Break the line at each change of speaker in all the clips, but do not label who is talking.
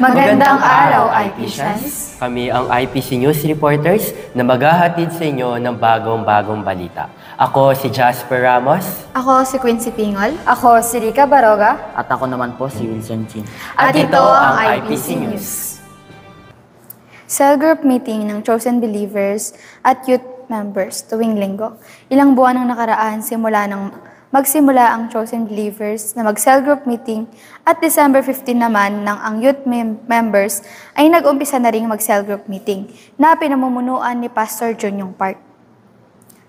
Magandang araw, IPsians!
Kami ang IPC News Reporters na maghahatid sa inyo ng bagong balita. Ako si Jasper Ramos.
Ako si Quincy Pingol. Ako si Rica Baroga.
At ako naman po si Wilson Chin.
At ito ang IPC News. Cell group meeting ng chosen believers at youth members tuwing linggo. Ilang buwan ang nakaraan magsimula ang chosen believers na mag-cell group meeting at December 15 naman ng ang youth members ay nag-umpisa na rin mag-cell group meeting na pinamumunuan ni Pastor Juniong Park.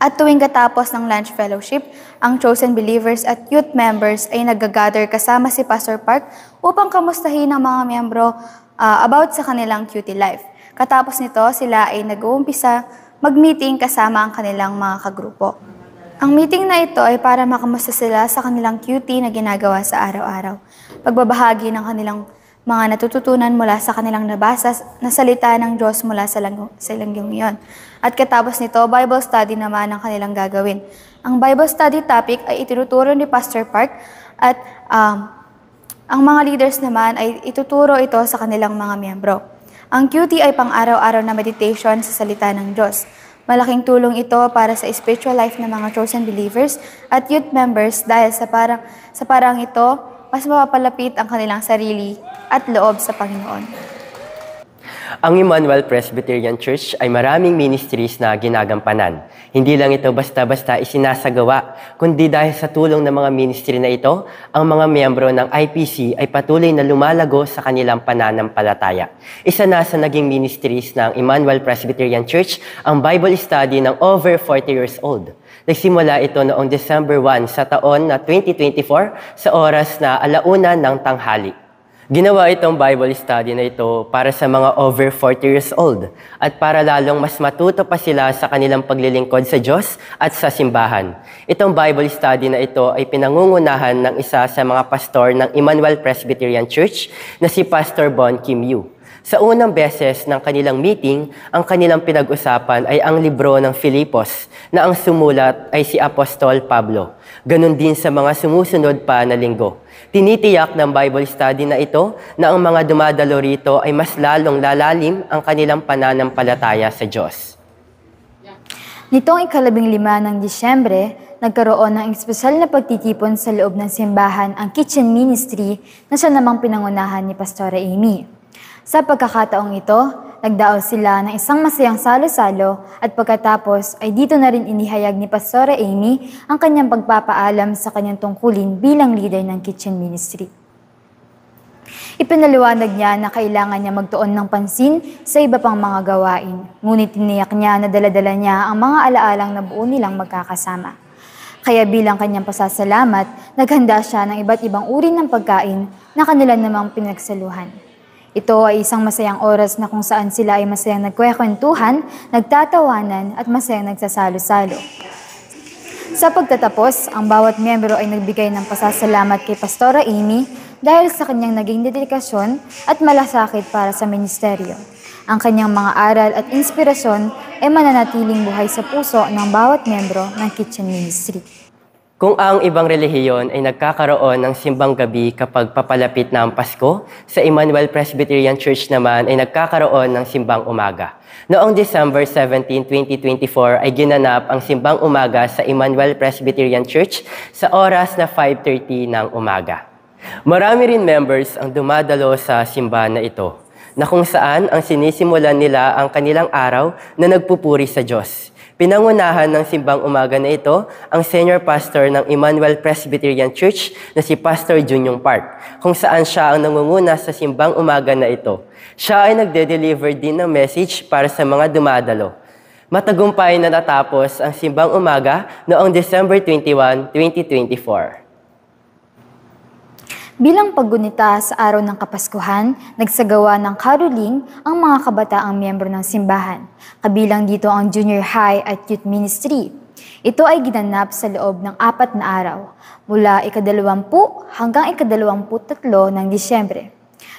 At tuwing katapos ng lunch fellowship, ang chosen believers at youth members ay nag-gather kasama si Pastor Park upang kamustahin ang mga miyembro about sa kanilang QT life. Katapos nito, sila ay nag-uumpisa mag-meeting kasama ang kanilang mga kagrupo. Ang meeting na ito ay para makamusta sila sa kanilang QT na ginagawa sa araw-araw. Pagbabahagi ng kanilang mga natututunan mula sa kanilang nabasa na salita ng Diyos mula sa langgong iyon. At katapos nito, Bible study naman ang kanilang gagawin. Ang Bible study topic ay itinuturo ni Pastor Park at ang mga leaders naman ay ituturo ito sa kanilang mga miyembro. Ang QT ay pang-araw-araw na meditation sa salita ng Diyos. Malaking tulong ito para sa spiritual life ng mga chosen believers at youth members dahil sa parang ito, mas mapapalapit ang kanilang sarili at loob sa Panginoon.
Ang Emmanuel Presbyterian Church ay maraming ministries na ginagampanan. Hindi lang ito basta-basta isinasagawa, kundi dahil sa tulong ng mga ministry na ito, ang mga miyembro ng IPC ay patuloy na lumalago sa kanilang pananampalataya. Isa na sa naging ministries ng Emmanuel Presbyterian Church ang Bible study ng over 40 years old. Nagsimula ito noong December 1 sa taon na 2024 sa oras na 1:00 ng tanghali. Ginawa itong Bible study na ito para sa mga over 40 years old at para lalong mas matuto pa sila sa kanilang paglilingkod sa Diyos at sa simbahan. Itong Bible study na ito ay pinangungunahan ng isa sa mga pastor ng Emmanuel Presbyterian Church na si Pastor Bon Kim Yu. Sa unang beses ng kanilang meeting, ang kanilang pinag-usapan ay ang libro ng Filipos na ang sumulat ay si Apostol Pablo. Ganon din sa mga sumusunod pa na linggo. Tinitiyak ng Bible study na ito na ang mga dumadalo rito ay mas lalong lalalim ang kanilang pananampalataya sa Diyos.
Nitong 15 ng Disyembre, nagkaroon ng espesyal na pagtitipon sa loob ng simbahan ang kitchen ministry na siya namang pinangunahan ni Pastora Amy. Sa pagkakataong ito, nagdao sila ng isang masayang salo-salo at pagkatapos ay dito na rin inihayag ni Pastora Amy ang kanyang pagpapaalam sa kanyang tungkulin bilang leader ng kitchen ministry. Ipinaliwanag niya na kailangan niya magtuon ng pansin sa iba pang mga gawain, ngunit tiniyak niya na dala-dala niya ang mga alaalang nabuo nilang magkakasama. Kaya bilang kanyang pasasalamat, naghanda siya ng iba't ibang uri ng pagkain na kanila namang pinagsaluhan. Ito ay isang masayang oras na kung saan sila ay masayang nagkwekwentuhan, nagtatawanan at masayang nagsasalo-salo. Sa pagtatapos, ang bawat miyembro ay nagbigay ng pasasalamat kay Pastora Amy dahil sa kanyang naging dedikasyon at malasakit para sa ministeryo. Ang kanyang mga aral at inspirasyon ay mananatiling buhay sa puso ng bawat miyembro ng kitchen ministry.
Kung ang ibang relihiyon ay nagkakaroon ng simbang gabi kapag papalapit na ang Pasko, sa Emmanuel Presbyterian Church naman ay nagkakaroon ng simbang umaga. Noong December 17, 2024 ay ginanap ang simbang umaga sa Emmanuel Presbyterian Church sa oras na 5:30 ng umaga. Marami rin members ang dumadalo sa simbahan na ito, na kung saan ang sinisimulan nila ang kanilang araw na nagpupuri sa Diyos. Pinangunahan ng simbang umaga na ito ang senior pastor ng Emmanuel Presbyterian Church na si Pastor Juniong Park, kung saan siya ang nangunguna sa simbang umaga na ito. Siya ay nagde-deliver din ng message para sa mga dumadalo. Matagumpay na natapos ang simbang umaga noong December 21, 2024.
Bilang paggunita sa araw ng Kapaskuhan, nagsagawa ng caroling ang mga kabataang miyembro ng simbahan. Kabilang dito ang junior high at youth ministry. Ito ay ginanap sa loob ng 4 na araw, mula ika-20 hanggang ika-23 ng Disyembre.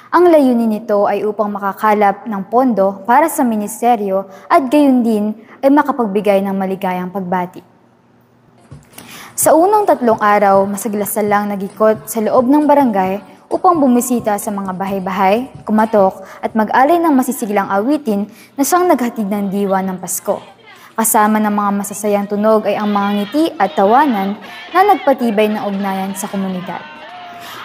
Ang layunin nito ay upang makakalap ng pondo para sa ministeryo at gayon din ay makapagbigay ng maligayang pagbati. Sa unang 3 araw, masaglasan lang nag-ikot sa loob ng barangay upang bumisita sa mga bahay-bahay, kumatok at mag-alay ng masisiglang awitin na siyang naghatid ng diwa ng Pasko. Kasama ng mga masasayang tunog ay ang mga ngiti at tawanan na nagpatibay ng ugnayan sa komunidad.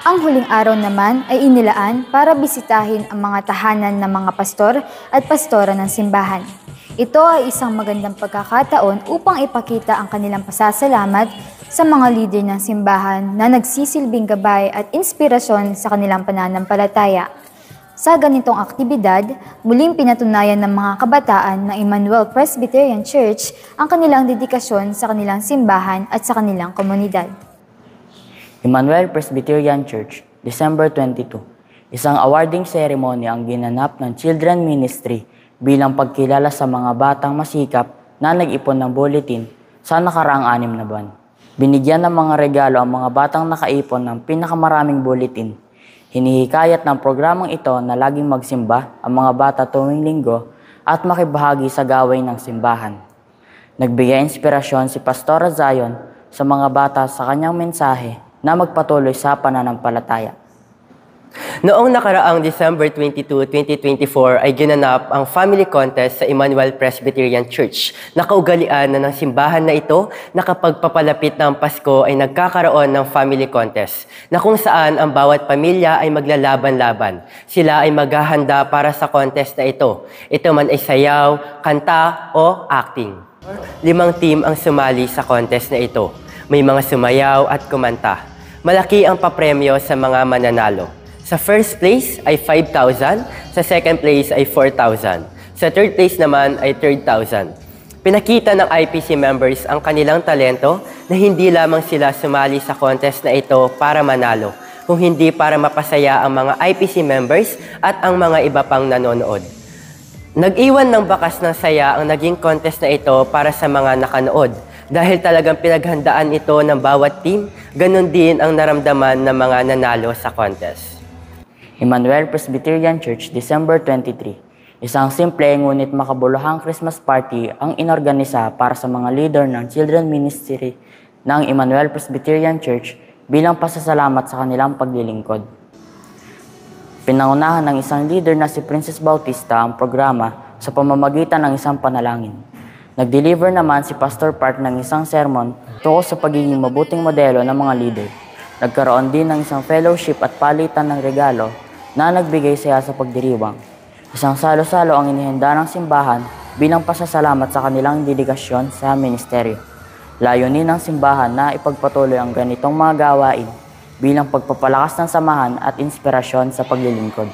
Ang huling araw naman ay inilaan para bisitahin ang mga tahanan ng mga pastor at pastora ng simbahan. Ito ay isang magandang pagkakataon upang ipakita ang kanilang pasasalamat sa mga leader ng simbahan na nagsisilbing gabay at inspirasyon sa kanilang pananampalataya. Sa ganitong aktibidad, muling pinatunayan ng mga kabataan ng Emmanuel Presbyterian Church ang kanilang dedikasyon sa kanilang simbahan at sa kanilang komunidad.
Emmanuel Presbyterian Church, December 22. Isang awarding ceremony ang ginanap ng Children Ministry bilang pagkilala sa mga batang masikap na nag-ipon ng bulletin sa nakaraang 6 na buwan. Binigyan ng mga regalo ang mga batang nakaipon ng pinakamaraming bulletin. Hinihikayat ng programang ito na laging magsimba ang mga bata tuwing linggo at makibahagi sa gawain ng simbahan. Nagbigay inspirasyon si Pastora Zion sa mga bata sa kanyang mensahe na magpatuloy sa pananampalataya.
Noong nakaraang December 22, 2024 ay ginanap ang family contest sa Emmanuel Presbyterian Church. Nakaugalian na ng simbahan na ito na kapag papalapit ng Pasko ay nagkakaroon ng family contest na kung saan ang bawat pamilya ay maglalaban-laban. Sila ay maghahanda para sa contest na ito. Ito man ay sayaw, kanta o acting. 5 team ang sumali sa contest na ito. May mga sumayaw at kumanta. Malaki ang papremyo sa mga mananalo. Sa first place ay 5,000, sa second place ay 4,000. Sa third place naman ay 3,000. Pinakita ng IPC members ang kanilang talento na hindi lamang sila sumali sa contest na ito para manalo, kung hindi para mapasaya ang mga IPC members at ang mga iba pang nanonood. Nag-iwan ng bakas ng saya ang naging contest na ito para sa mga nakanood. Dahil talagang pinaghandaan ito ng bawat team, ganun din ang naramdaman ng mga nanalo sa contest.
Emmanuel Presbyterian Church, December 23. Isang simple ngunit makabuluhang Christmas party ang inorganisa para sa mga leader ng Children Ministry ng Emmanuel Presbyterian Church bilang pasasalamat sa kanilang paglilingkod. Pinangunahan ng isang leader na si Princess Bautista ang programa sa pamamagitan ng isang panalangin. Nag-deliver naman si Pastor Park ng isang sermon tungkol sa pagiging mabuting modelo ng mga leader. Nagkaroon din ng isang fellowship at palitan ng regalo na nagbigay saya sa pagdiriwang. Isang salo-salo ang inihanda ng simbahan bilang pasasalamat sa kanilang dedikasyon sa ministeryo. Layunin ng simbahan na ipagpatuloy ang ganitong mga gawain bilang pagpapalakas ng samahan at inspirasyon sa paglilingkod.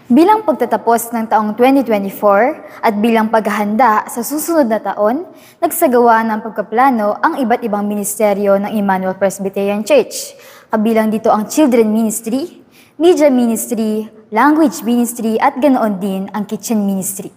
Bilang pagtatapos ng taong 2024 at bilang paghahanda sa susunod na taon, nagsagawa ng pagkaplano ang iba't ibang ministeryo ng Emmanuel Presbyterian Church. Kabilang dito ang Children Ministry, Media Ministry, Language Ministry at ganoon din ang Kitchen Ministry.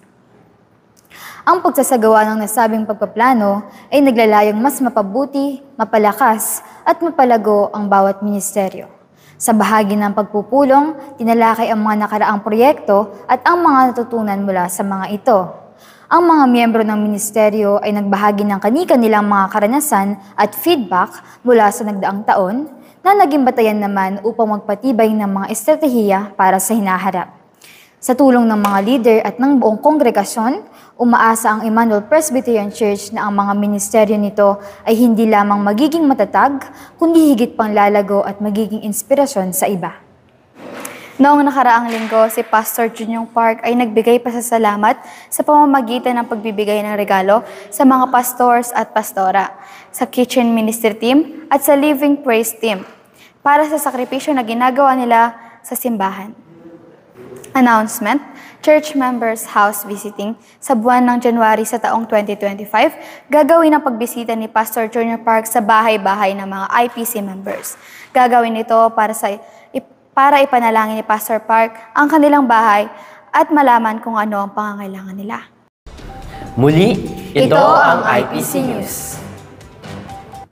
Ang pagsasagawa ng nasabing pagpaplano ay naglalayong mas mapabuti, mapalakas at mapalago ang bawat ministeryo. Sa bahagi ng pagpupulong, tinalakay ang mga nakaraang proyekto at ang mga natutunan mula sa mga ito. Ang mga miyembro ng ministeryo ay nagbahagi ng kani-kanilang mga karanasan at feedback mula sa nagdaang taon na naging batayan naman upang magpatibay ng mga estratehiya para sa hinaharap. Sa tulong ng mga leader at ng buong kongregasyon, umaasa ang Emmanuel Presbyterian Church na ang mga ministeryo nito ay hindi lamang magiging matatag, kundi higit pang lalago at magiging inspirasyon sa iba. Noong nakaraang linggo, si Pastor Junior Park ay nagbigay pasasalamat sa pamamagitan ng pagbibigay ng regalo sa mga pastors at pastora, sa Kitchen Ministry Team at sa Living Praise Team para sa sakripisyo na ginagawa nila sa simbahan. Announcement, church members house visiting sa buwan ng January sa taong 2025, gagawin ang pagbisita ni Pastor Junior Park sa bahay-bahay ng mga IPC members. Gagawin ito para ipanalangin ni Pastor Park ang kanilang bahay at malaman kung ano ang pangangailangan nila.
Muli,
Ito ang IPC News.